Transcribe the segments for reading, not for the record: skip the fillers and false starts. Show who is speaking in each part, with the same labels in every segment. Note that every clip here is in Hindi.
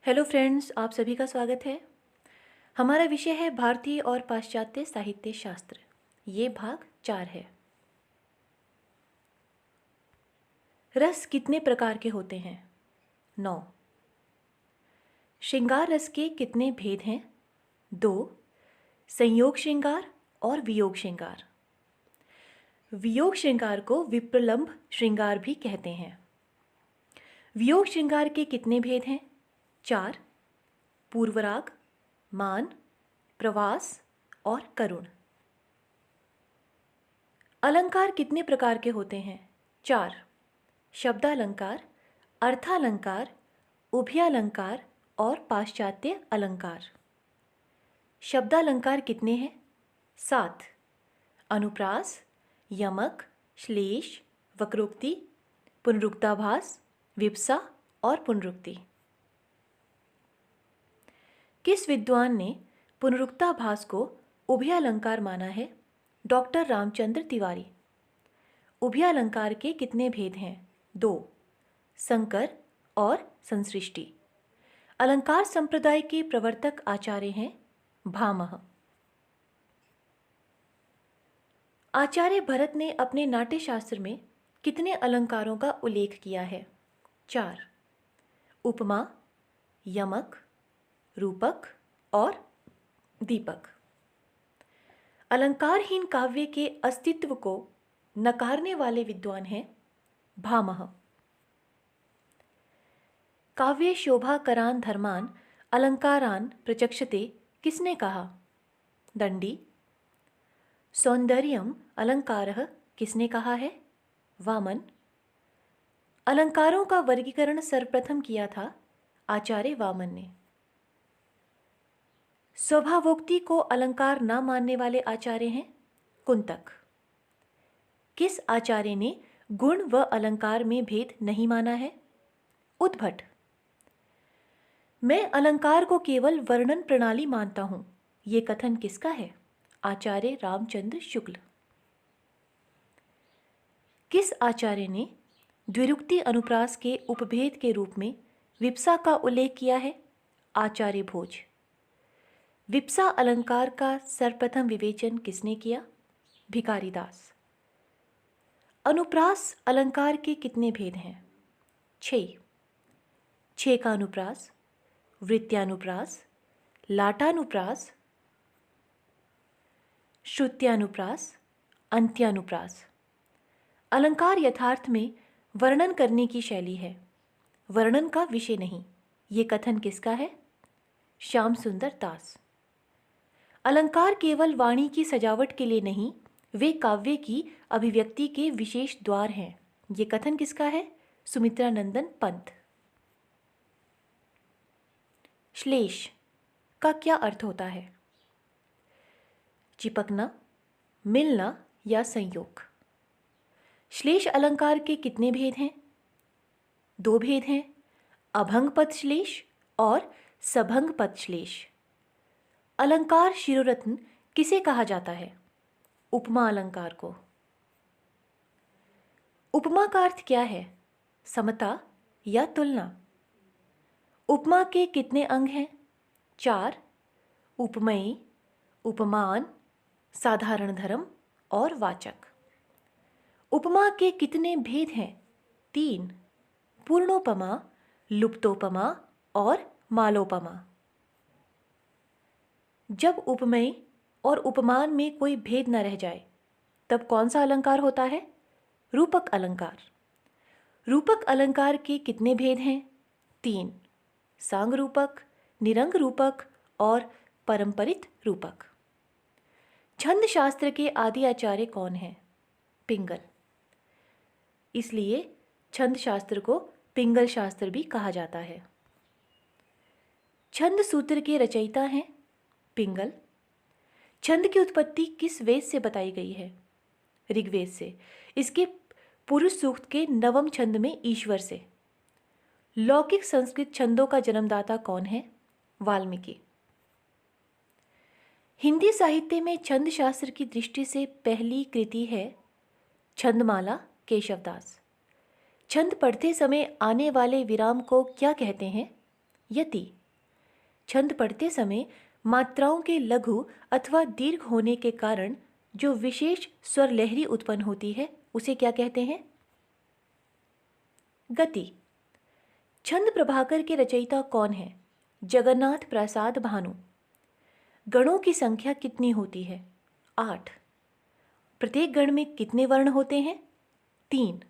Speaker 1: हेलो फ्रेंड्स, आप सभी का स्वागत है। हमारा विषय है भारतीय और पाश्चात्य साहित्य शास्त्र। ये भाग 4 है। रस कितने प्रकार के होते हैं? 9। श्रृंगार रस के कितने भेद हैं? 2। संयोग श्रृंगार और वियोग श्रृंगार। वियोग श्रृंगार को विप्रलंभ श्रृंगार भी कहते हैं। वियोग श्रृंगार के कितने भेद हैं? 4। पूर्वराग, मान, प्रवास और करुण। अलंकार कितने प्रकार के होते हैं? 4। शब्दालंकार, अर्थालंकार, उभयालंकार और पाश्चात्य अलंकार। शब्दालंकार कितने हैं? 7। अनुप्रास, यमक, श्लेष, वक्रोक्ति, पुनरुक्ताभास, विप्सा और पुनरुक्ति। किस विद्वान ने पुनरुक्ताभास को उभयालंकार माना है? डॉक्टर रामचंद्र तिवारी। उभयालंकार के कितने भेद हैं? 2। संकर और संसृष्टि। अलंकार संप्रदाय के प्रवर्तक आचार्य हैं भामह। आचार्य भरत ने अपने नाट्यशास्त्र में कितने अलंकारों का उल्लेख किया है? 4। उपमा, यमक, रूपक और दीपक। अलंकारहीन काव्य के अस्तित्व को नकारने वाले विद्वान हैं भामह। काव्ये शोभा करान धर्मान अलंकारान प्रचक्षते किसने कहा? दंडी। सौंदर्यम अलंकारः किसने कहा है? वामन। अलंकारों का वर्गीकरण सर्वप्रथम किया था आचार्य वामन ने। स्वभावोक्ति को अलंकार न मानने वाले आचार्य हैं कुंतक। किस आचार्य ने गुण व अलंकार में भेद नहीं माना है? उद्भट। मैं अलंकार को केवल वर्णन प्रणाली मानता हूं, ये कथन किसका है? आचार्य रामचंद्र शुक्ल। किस आचार्य ने द्विरुक्ति अनुप्रास के उपभेद के रूप में विप्सा का उल्लेख किया है? आचार्य भोज। विप्सा अलंकार का सर्वप्रथम विवेचन किसने किया? भिखारीदास। अनुप्रास अलंकार के कितने भेद हैं? 6। छे का अनुप्रास, वृत्त्यानुप्रास, लाटानुप्रास, श्रुत्यानुप्रास, अंत्यानुप्रास। अलंकार यथार्थ में वर्णन करने की शैली है, वर्णन का विषय नहीं। ये कथन किसका है? श्याम सुंदर दास। अलंकार केवल वाणी की सजावट के लिए नहीं, वे काव्य की अभिव्यक्ति के विशेष द्वार हैं। ये कथन किसका है? सुमित्रानंदन पंत। श्लेष का क्या अर्थ होता है? चिपकना, मिलना या संयोग। श्लेष अलंकार के कितने भेद हैं? 2 भेद हैं, अभंग पद श्लेष और सभंग पद श्लेष। अलंकार शिरोरत्न किसे कहा जाता है? उपमा अलंकार को। उपमा का अर्थ क्या है? समता या तुलना। उपमा के कितने अंग हैं? 4। उपमेय, उपमान, साधारण धर्म और वाचक। उपमा के कितने भेद हैं? 3। पूर्णोपमा, लुप्तोपमा और मालोपमा। जब उपमेय और उपमान में कोई भेद न रह जाए तब कौन सा अलंकार होता है? रूपक अलंकार। रूपक अलंकार के कितने भेद हैं? 3। सांग रूपक, निरंग रूपक और परंपरित रूपक। छंद शास्त्र के आदि आचार्य कौन हैं? पिंगल। इसलिए छंद शास्त्र को पिंगल शास्त्र भी कहा जाता है। छंद सूत्र के रचयिता हैं पिंगल। छंद की उत्पत्ति किस वेद से बताई गई है? ऋग्वेद से। इसके पुरुष सूक्त के 9वें छंद में ईश्वर से। लौकिक संस्कृत छंदों का जन्मदाता कौन है? वाल्मीकि। हिंदी साहित्य में छंद शास्त्र की दृष्टि से पहली कृति है छंदमाला, केशवदास। छंद पढ़ते समय आने वाले विराम को क्या कहते हैं? यति। छंद पढ़ते समय मात्राओं के लघु अथवा दीर्घ होने के कारण जो विशेष स्वर लहरी उत्पन्न होती है उसे क्या कहते हैं? गति। छंद प्रभाकर के रचयिता कौन है? जगन्नाथ प्रसाद भानु। गणों की संख्या कितनी होती है? 8। प्रत्येक गण में कितने वर्ण होते हैं? 3।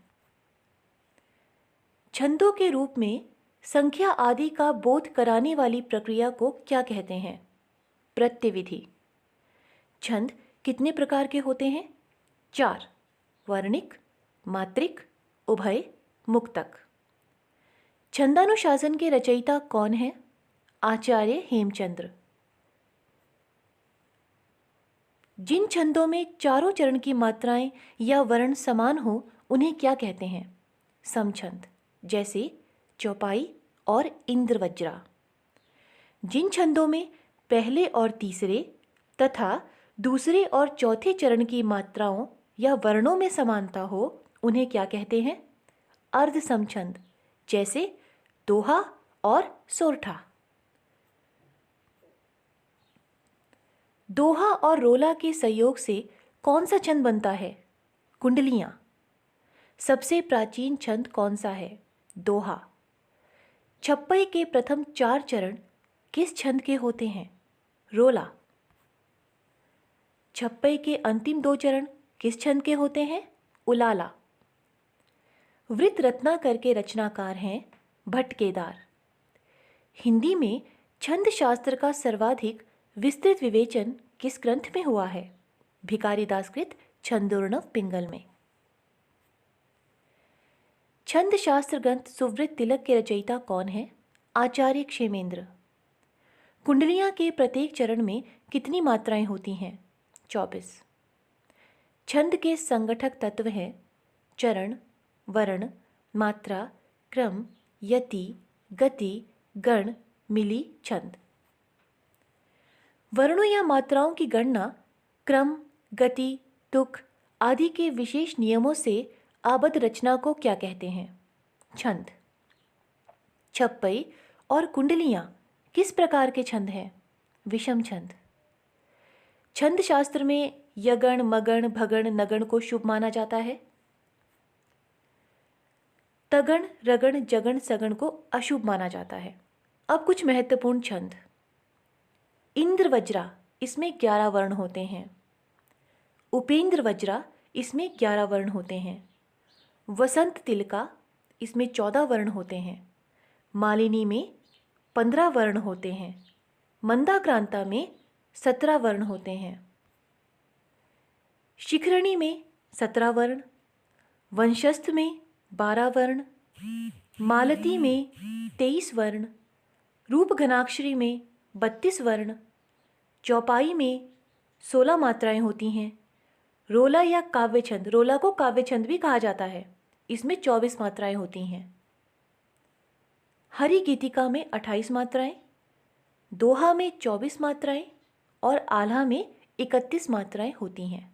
Speaker 1: छंदों के रूप में संख्या आदि का बोध कराने वाली प्रक्रिया को क्या कहते हैं? प्रत्यविधि। छंद कितने प्रकार के होते हैं? 4। वर्णिक, मात्रिक, उभय, मुक्तक। छंदानुशासन के रचयिता कौन है? आचार्य हेमचंद्र। जिन छंदों में चारों चरण की मात्राएं या वर्ण समान हो उन्हें क्या कहते हैं? समछंद, जैसे चौपाई और इंद्रवज्रा। जिन छंदों में पहले और तीसरे तथा दूसरे और चौथे चरण की मात्राओं या वर्णों में समानता हो उन्हें क्या कहते हैं? अर्ध समछंद, जैसे दोहा और सोरठा। दोहा और रोला के संयोग से कौन सा छंद बनता है? कुंडलियां। सबसे प्राचीन छंद कौन सा है? दोहा। छप्पई के प्रथम 4 चरण किस छंद के होते हैं? रोला। छप्पई के अंतिम 2 चरण किस छंद के होते हैं? उलाला। वृत्त रत्नाकर के रचनाकार हैं भट्ट केदार। हिंदी में छंद शास्त्र का सर्वाधिक विस्तृत विवेचन किस ग्रंथ में हुआ है? भिकारीदास कृत छंदोर्णव पिंगल में। छंद शास्त्र ग्रंथ सुवृत तिलक के रचयिता कौन है? आचार्य क्षेमेंद्र। कुंडलियां के प्रत्येक चरण में कितनी मात्राएं होती हैं? 24। छंद के संगठक तत्व हैं चरण, वर्ण, मात्रा, क्रम, यति, गति, गण, मिली, छंद। वर्णों या मात्राओं की गणना क्रम, गति, तुक आदि के विशेष नियमों से आबद्ध रचना को क्या कहते हैं? छंद। छप्पई और कुंडलियां किस प्रकार के छंद हैं? विषम छंद। छंद शास्त्र में यगण, मगण, भगण, नगण को शुभ माना जाता है। तगण, रगण, जगण, सगण को अशुभ माना जाता है। अब कुछ महत्वपूर्ण छंद। इंद्रवज्रा, इसमें 11 वर्ण होते हैं। उपेंद्र वज्रा, इसमें 11 वर्ण होते हैं। वसंत तिलका, इसमें 14 वर्ण होते हैं। मालिनी में 15 वर्ण होते हैं। मंदाक्रांता में 17 वर्ण होते हैं। शिखरणी में 17 वर्ण, वंशस्थ में 12 वर्ण, मालती में 23 वर्ण, रूप घनाक्षरी में 32 वर्ण, चौपाई में 16 मात्राएं होती हैं। रोला या काव्य छंद, रोला को काव्य छंद भी कहा जाता है, इसमें 24 मात्राएं होती हैं। हरि गीतिका में 28 मात्राएं, दोहा में 24 मात्राएं और आल्हा में 31 मात्राएं होती हैं।